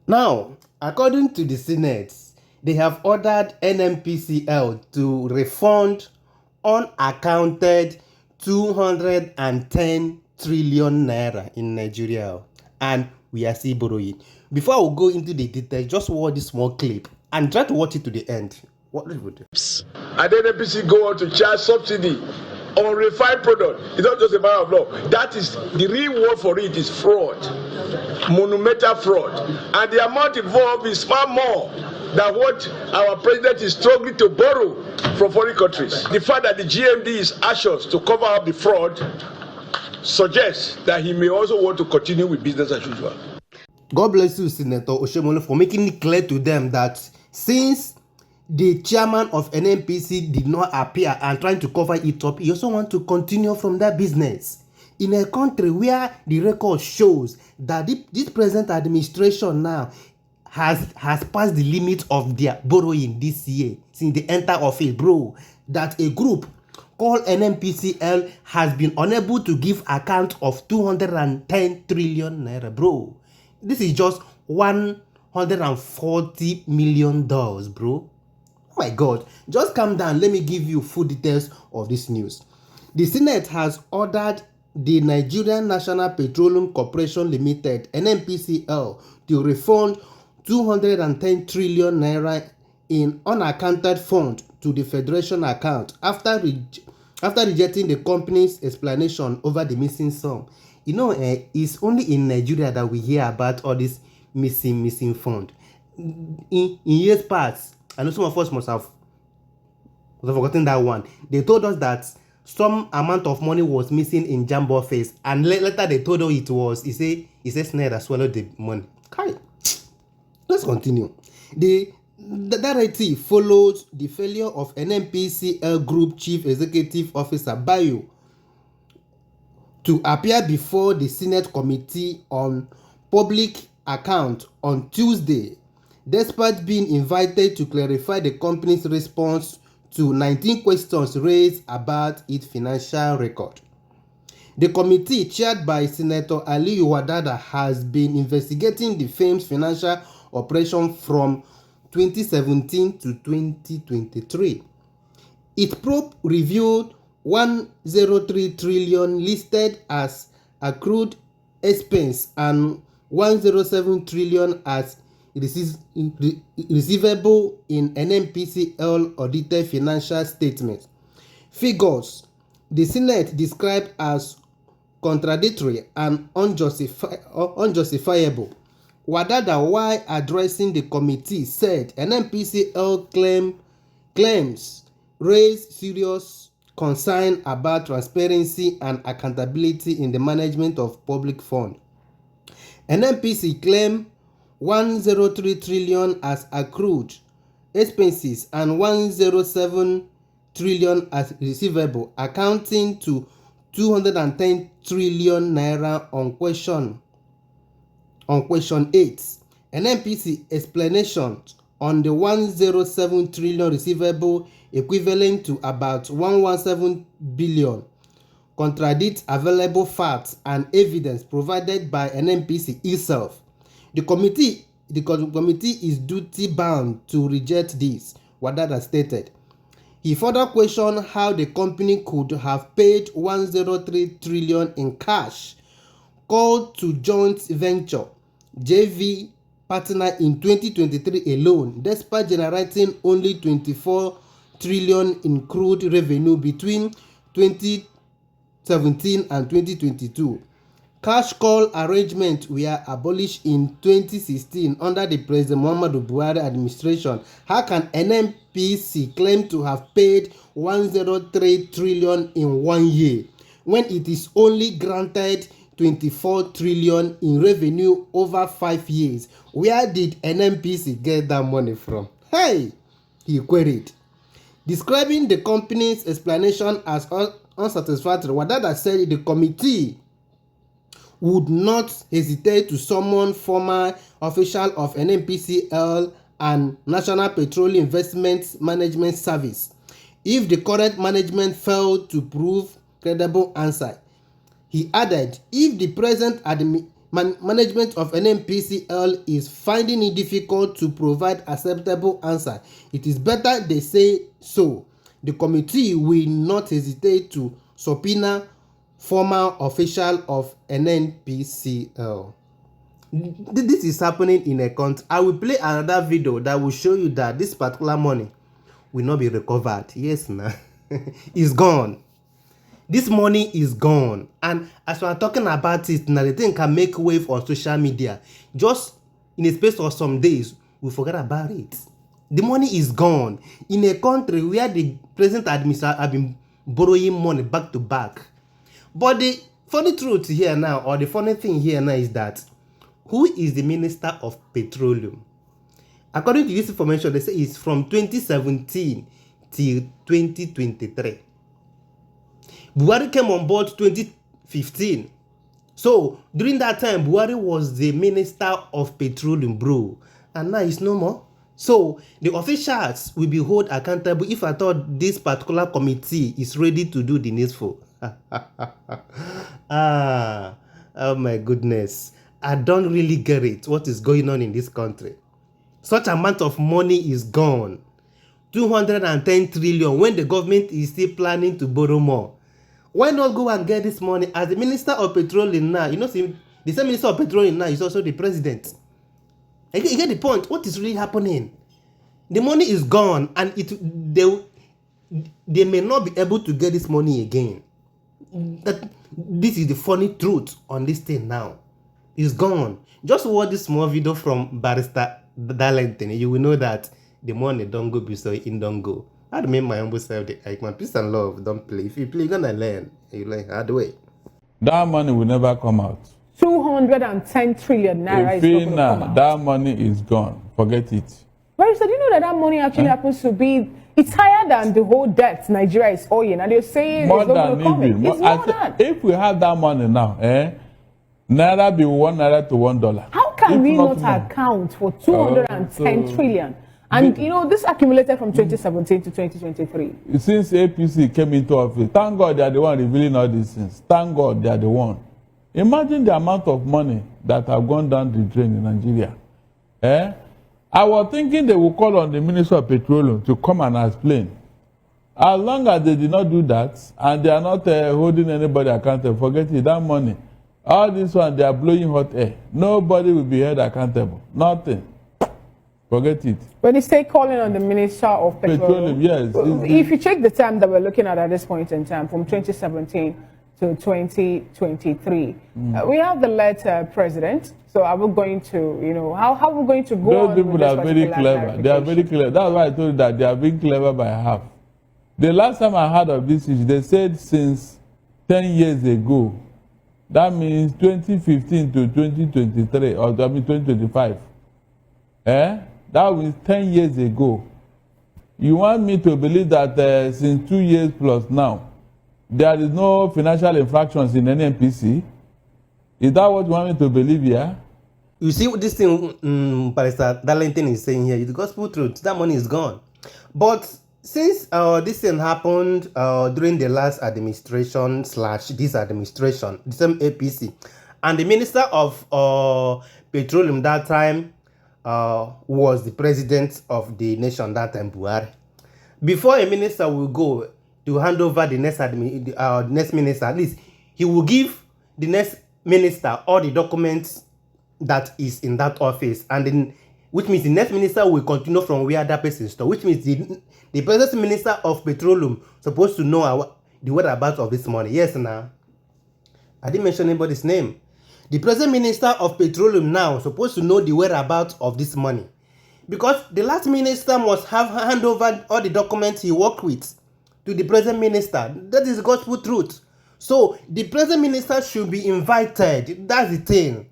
Now, according to the Senate, they have ordered NNPCL to refund unaccounted 210 trillion naira in Nigeria, and we are still borrowing. Before I will go into the details, just watch this small clip and try to watch it to the end. What do you do? And NNPC go on to charge subsidy on refined product. It's not just a matter of law. That is the real word for it is fraud, monumental fraud, and the amount involved is far more than what our president is struggling to borrow from foreign countries. The fact that the GMD is anxious to cover up the fraud suggests that he may also want to continue with business as usual. God bless you, Senator Oshomole, for making it clear to them that since the chairman of NNPC did not appear and trying to cover it up, he also wants to continue from that business. In a country where the record shows that this present administration now has passed the limit of their borrowing this year since they enter office, bro, that a group called NNPCL has been unable to give account of 210 trillion naira, bro. This is just $140 million, bro. Oh my God, just calm down. Let me give you full details of this news. The Senate has ordered the Nigerian National Petroleum Corporation Limited, NNPCL, to refund 210 trillion naira in unaccounted funds to the Federation account after rejecting the company's explanation over the missing sum. You know, it's only in Nigeria that we hear about all this missing fund. In years past, I know some of us must have forgotten that one. They told us that some amount of money was missing in Jambo Face, and later they told us it was a snare that swallowed the money. Okay. Let's continue. The narrative follows the failure of NNPCL Group Chief Executive Officer Bayo to appear before the Senate Committee on Public Account on Tuesday, despite being invited to clarify the company's response to 19 questions raised about its financial record. The committee, chaired by Senator lli0n, has been investigating the firm's financial operation from 2017 to 2023. Its probe reviewed 103 trillion listed as accrued expense and 107 trillion as receivable in NNPCL audited financial statements. Figures the Senate described as contradictory and unjustifiable. Wadada, while addressing the committee, said NNPCL claims raised serious concern about transparency and accountability in the management of public funds. NNPC claimed 103 trillion as accrued expenses and 107 trillion as receivable, accounting to 210 trillion naira on question 8. NNPC explanation on the 107 trillion receivable, equivalent to about 117 billion, contradicts available facts and evidence provided by NNPC itself. The committee is duty-bound to reject this, Wadada stated. He further questioned how the company could have paid 103 trillion in cash, called to joint venture JV partner in 2023 alone, despite generating only 24 trillion in crude revenue between 2017 and 2022. Cash call arrangements were abolished in 2016 under the President Muhammadu Buhari administration. How can NNPC claim to have paid 103 trillion in 1 year when it is only granted 24 trillion in revenue over 5 years? Where did NNPC get that money from? Hey, he queried. Describing the company's explanation as unsatisfactory, Wadada said the committee would not hesitate to summon former officials of NNPCL and National Petroleum Investment Management Service if the current management failed to prove credible answer. He added, if the present management of NNPCL is finding it difficult to provide acceptable answer. It is better they say so. The committee will not hesitate to subpoena former official of NNPCL. This is happening in a country. I will play another video that will show you that this particular money will not be recovered. Yes, nah. It's gone. This money is gone, and as we are talking about it now, the thing can make wave on social media. Just in a space of some days, we forget about it. The money is gone in a country where the present administration have been borrowing money back to back. But the funny truth here now, or the funny thing here now, is that who is the Minister of Petroleum? According to this information, they say it's from 2017 till 2023. Buhari came on board 2015. So during that time, Buhari was the Minister of Petroleum, bro. And now it's no more. So the officials will be held accountable if I thought this particular committee is ready to do the needful. Oh my goodness. I don't really get it. What is going on in this country? Such amount of money is gone. 210 trillion when the government is still planning to borrow more. Why not go and get this money as the Minister of Petroleum now? You know, the same Minister of Petroleum now is also the president. You get the point. What is really happening? The money is gone, and they may not be able to get this money again. This is the funny truth on this thing now. It's gone. Just watch this small video from Barrister Darlington. You will know that the money don't go so it don't go. I remain my humble self. My peace and love don't play. If you play, you're gonna learn. You learn hard way. That money will never come out. 210 trillion naira is not going to come out. That money is gone. Forget it. Barrister, do you know that money actually happens to be, it's higher than the whole debt Nigeria is owing, and they're saying More it's not going to come in. It's more than. If we have that money now, naira be 1 naira to $1. How can we not account for 210 trillion? And you know, this accumulated from 2017 to 2023. Since APC came into office, thank God they are the one revealing all these things. Thank God they are the one. Imagine the amount of money that have gone down the drain in Nigeria. I was thinking they would call on the Minister of Petroleum to come and explain. As long as they did not do that, and they are not holding anybody accountable, forget it, that money. All this one, they are blowing hot air. Nobody will be held accountable. Nothing. Forget it. When you say calling on the Minister of Petroleum, yes. If you check the time that we're looking at this point in time, from 2017 to 2023, we have the led president. So are we going to, you know, how are we going to go Those on people with are very clever. They are very clever. That's why I told you that they are being clever by half. The last time I heard of this issue, they said since 10 years ago. That means 2015 to 2023, or 2025. That was 10 years ago. You want me to believe that since 2 years plus now, there is no financial infractions in NNPC? Is that what you want me to believe here? You see what this thing Barrister Darlington is saying here is the gospel truth. That money is gone. But since this thing happened during the last administration / this administration, the same APC, and the Minister of Petroleum that time was the president of the nation that time, Buhari. Before a minister will go to hand over the next minister, at least he will give the next minister all the documents that is in that office, and then which means the next minister will continue from where that person stopped, which means the present minister of petroleum supposed to know the whereabouts of this money. Yes, now I didn't mention anybody's name. The present minister of petroleum now supposed to know the whereabouts of this money, because the last minister must have hand over all the documents he worked with to the present minister. That is gospel truth. So the present minister should be invited. That's the thing.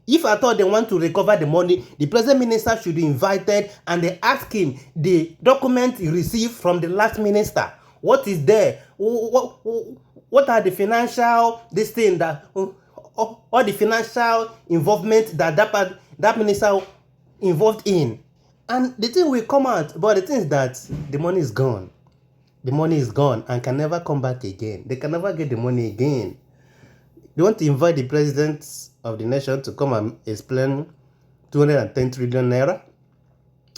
If I thought they want to recover the money, the present minister should be invited and they ask him the document he received from the last minister. What is there? What are the financial, this thing that, all the financial involvement that minister involved in? And the thing will come out, but the thing is that the money is gone. The money is gone and can never come back again. They can never get the money again. They want to invite the president of the nation to come and explain 210 trillion naira?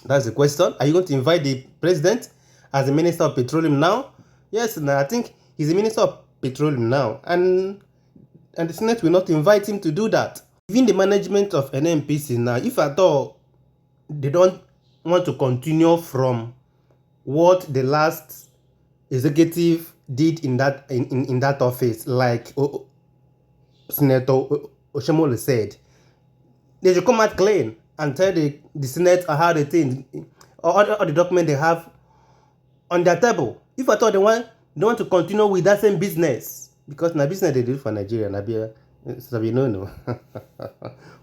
That's the question. Are you going to invite the president as the Minister of Petroleum now? Yes, I think he's the Minister of Petroleum now. And the Senate will not invite him to do that. Even the management of NNPC now, if at all they don't want to continue from what the last executive did in that office, like Senator Oshomole said, they should come out clean and tell the Senate how they think, all the documents they have on their table. If at all they want to continue with that same business, because now business they do for Nigeria, so we know.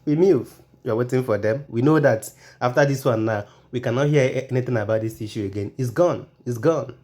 We move. We are waiting for them. We know that after this one now, we cannot hear anything about this issue again. It's gone. It's gone.